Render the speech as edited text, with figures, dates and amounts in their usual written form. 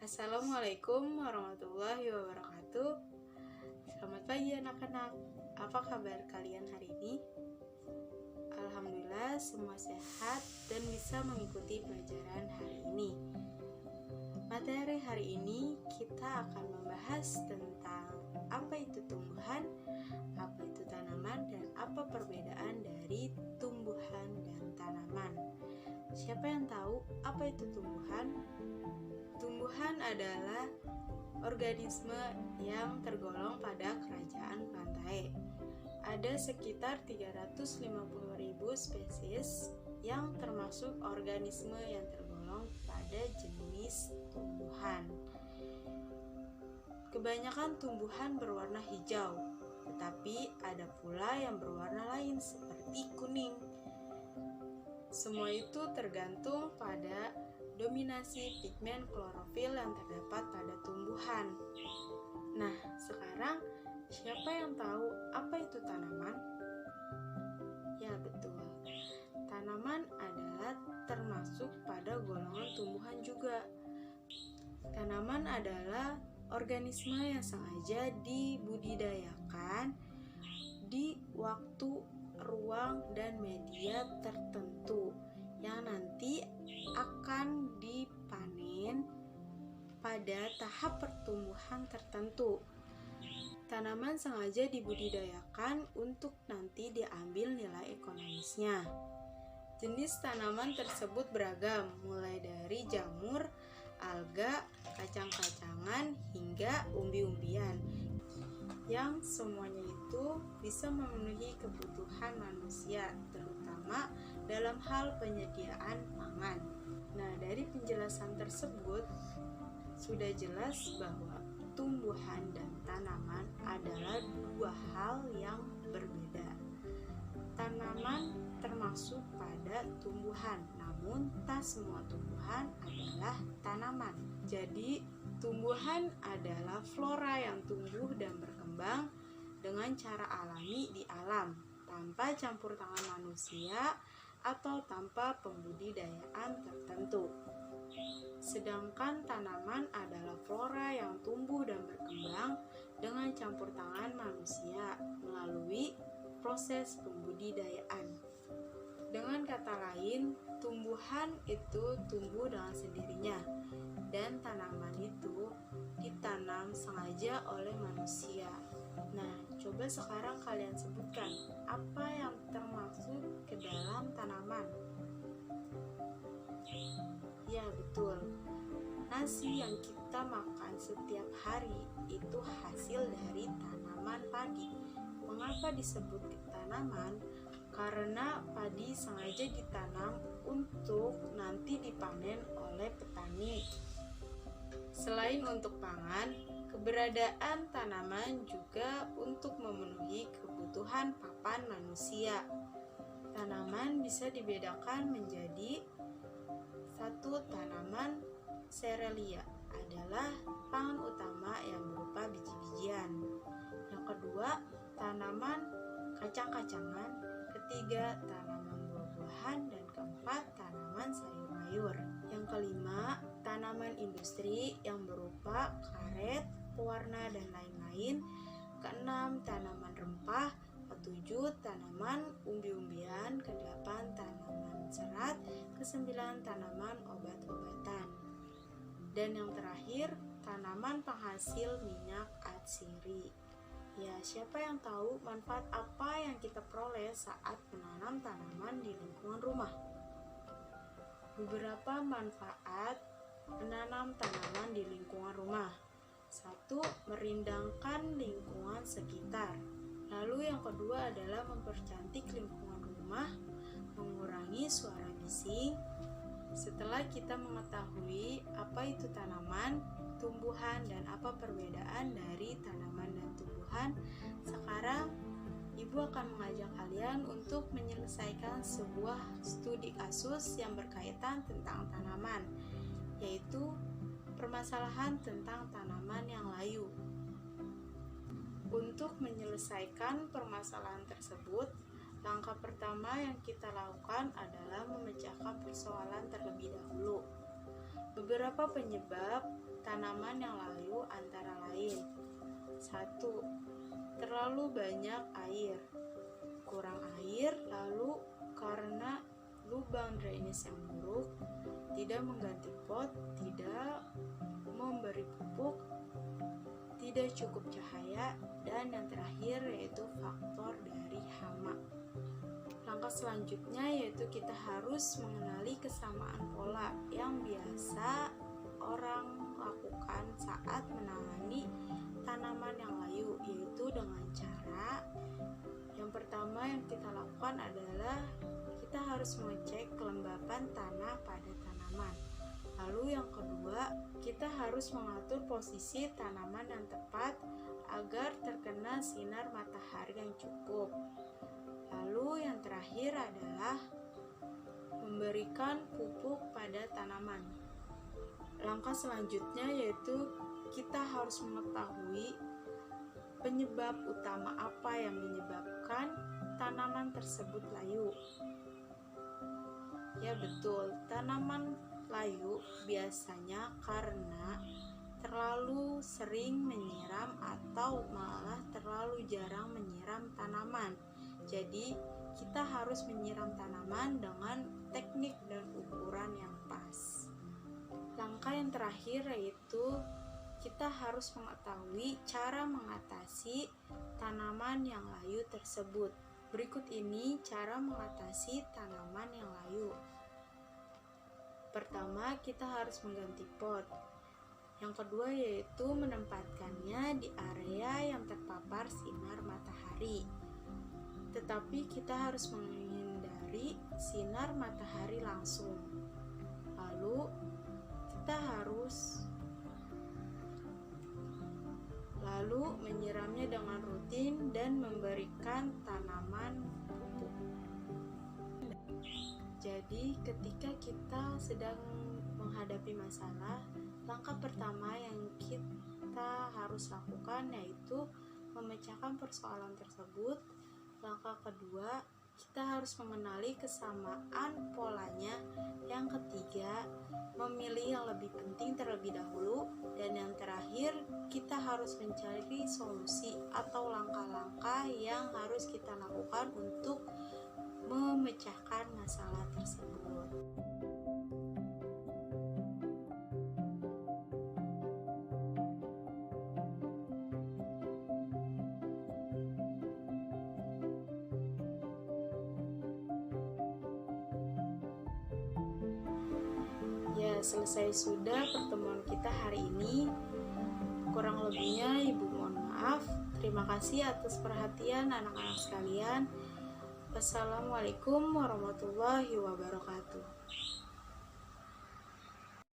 Assalamualaikum warahmatullahi wabarakatuh. Selamat pagi anak-anak. Apa kabar kalian hari ini? Alhamdulillah semua sehat dan bisa mengikuti pelajaran hari ini. Materi hari ini kita akan membahas tentang apa itu tumbuhan, apa itu tanaman, dan apa perbedaan dari tumbuhan dan tanaman. Siapa yang tahu apa itu tumbuhan? Tumbuhan adalah organisme yang tergolong pada kerajaan pantai. Ada sekitar 350.000 spesies yang termasuk organisme yang tergolong pada jenis tumbuhan. Kebanyakan tumbuhan berwarna hijau, tetapi ada pula yang berwarna lain seperti kuning. Semua itu tergantung pada dominasi pigmen klorofil yang terdapat pada tumbuhan. Nah, sekarang siapa yang tahu apa itu tanaman? Ya, betul. Tanaman adalah termasuk pada golongan tumbuhan juga. Tanaman adalah organisme yang sengaja dibudidayakan di waktu, ruang, dan media tertentu yang nanti akan dipanen pada tahap pertumbuhan tertentu. Tanaman sengaja dibudidayakan untuk nanti diambil nilai ekonomisnya. Jenis tanaman tersebut beragam, mulai dari jamur, alga, kacang-kacangan, hingga umbi-umbian, yang semuanya itu bisa memenuhi kebutuhan manusia, terutama dalam hal penyediaan pangan. Nah, dari penjelasan tersebut sudah jelas bahwa tumbuhan dan tanaman adalah dua hal yang berbeda. Tanaman termasuk pada tumbuhan, namun tak semua tumbuhan adalah tanaman. Jadi, tumbuhan adalah flora yang tumbuh dan berkembang dengan cara alami di alam, tanpa campur tangan manusia atau tanpa pembudidayaan tertentu. Sedangkan tanaman adalah flora yang tumbuh dan berkembang dengan campur tangan manusia melalui proses pembudidayaan. Dengan kata lain, tumbuhan itu tumbuh dengan sendirinya, dan tanaman itu ditanam sengaja oleh manusia. Nah, coba sekarang kalian sebutkan apa yang termasuk ke dalam tanaman. Ya, betul. Nasi yang kita makan setiap hari itu hasil dari tanaman padi. Mengapa disebut tanaman? Karena padi sengaja ditanam untuk nanti dipanen oleh petani. Selain untuk pangan, keberadaan tanaman juga untuk memenuhi kebutuhan papan manusia. Tanaman bisa dibedakan menjadi satu, tanaman serelia adalah pangan utama yang berupa biji-bijian. Yang kedua, tanaman kacang-kacangan. Ketiga, tanaman buah-buahan. Dan keempat, tanaman sayur-mayur. Yang kelima, tanaman industri yang berupa karet, pewarna, dan lain-lain. Keenam, tanaman rempah. Ketujuh, tanaman umbi-umbian. Kedelapan, tanaman serat. Kesembilan, tanaman obat-obatan. Dan yang terakhir, tanaman penghasil minyak atsiri. Ya, siapa yang tahu manfaat apa yang kita peroleh saat menanam tanaman di lingkungan rumah? Beberapa manfaat menanam tanaman di lingkungan rumah. 1. Merindangkan lingkungan sekitar. Lalu yang kedua adalah mempercantik lingkungan rumah, mengurangi suara bising. Setelah kita mengetahui apa itu tanaman, tumbuhan, dan apa perbedaan dari tanaman dan tumbuhan, sekarang Ibu akan mengajak kalian untuk menyelesaikan sebuah studi kasus yang berkaitan tentang tanaman, yaitu permasalahan tentang tanaman yang layu. Untuk menyelesaikan permasalahan tersebut, langkah pertama yang kita lakukan adalah memecahkan persoalan terlebih dahulu. Beberapa penyebab tanaman yang layu antara lain: 1. Terlalu banyak air. Kurang air, lalu karena lubang drainase yang buruk, tidak mengganti pot, tidak memberi pupuk, tidak cukup cahaya, dan yang terakhir yaitu faktor dari hama. Langkah selanjutnya yaitu kita harus mengenali kesamaan pola yang biasa orang lakukan saat menangani tanaman yang layu, yaitu dengan cara yang pertama yang kita lakukan adalah kita harus mengecek kelembapan tanah pada tanaman. Lalu yang kedua, kita harus mengatur posisi tanaman yang tepat agar terkena sinar matahari yang cukup. Lalu yang terakhir adalah memberikan pupuk pada tanaman. Langkah selanjutnya yaitu kita harus mengetahui penyebab utama apa yang menyebabkan tanaman tersebut layu. Ya betul, tanaman layu biasanya karena terlalu sering menyiram atau malah terlalu jarang menyiram tanaman. Jadi kita harus menyiram tanaman dengan teknik dan ukuran yang pas. Langkah yang terakhir yaitu kita harus mengetahui cara mengatasi tanaman yang layu tersebut. Berikut ini cara mengatasi tanaman yang layu. Pertama, kita harus mengganti pot. Yang kedua yaitu menempatkannya di area yang terpapar sinar matahari. Tetapi kita harus menghindari sinar matahari langsung. Lalu kita harus menyiramnya dengan rutin dan memberikan tanaman pupuk. Jadi ketika kita sedang menghadapi masalah, langkah pertama yang kita harus lakukan yaitu memecahkan persoalan tersebut. Langkah kedua, kita harus mengenali kesamaan polanya. Yang ketiga, memilih yang lebih penting terlebih dahulu. Dan yang terakhir, kita harus mencari solusi atau langkah-langkah yang harus kita lakukan untuk memecahkan masalah tersebut. Ya, selesai sudah pertemuan kita hari ini. Kurang lebihnya Ibu mohon maaf. Terima kasih atas perhatian anak-anak sekalian. Wassalamualaikum warahmatullahi wabarakatuh.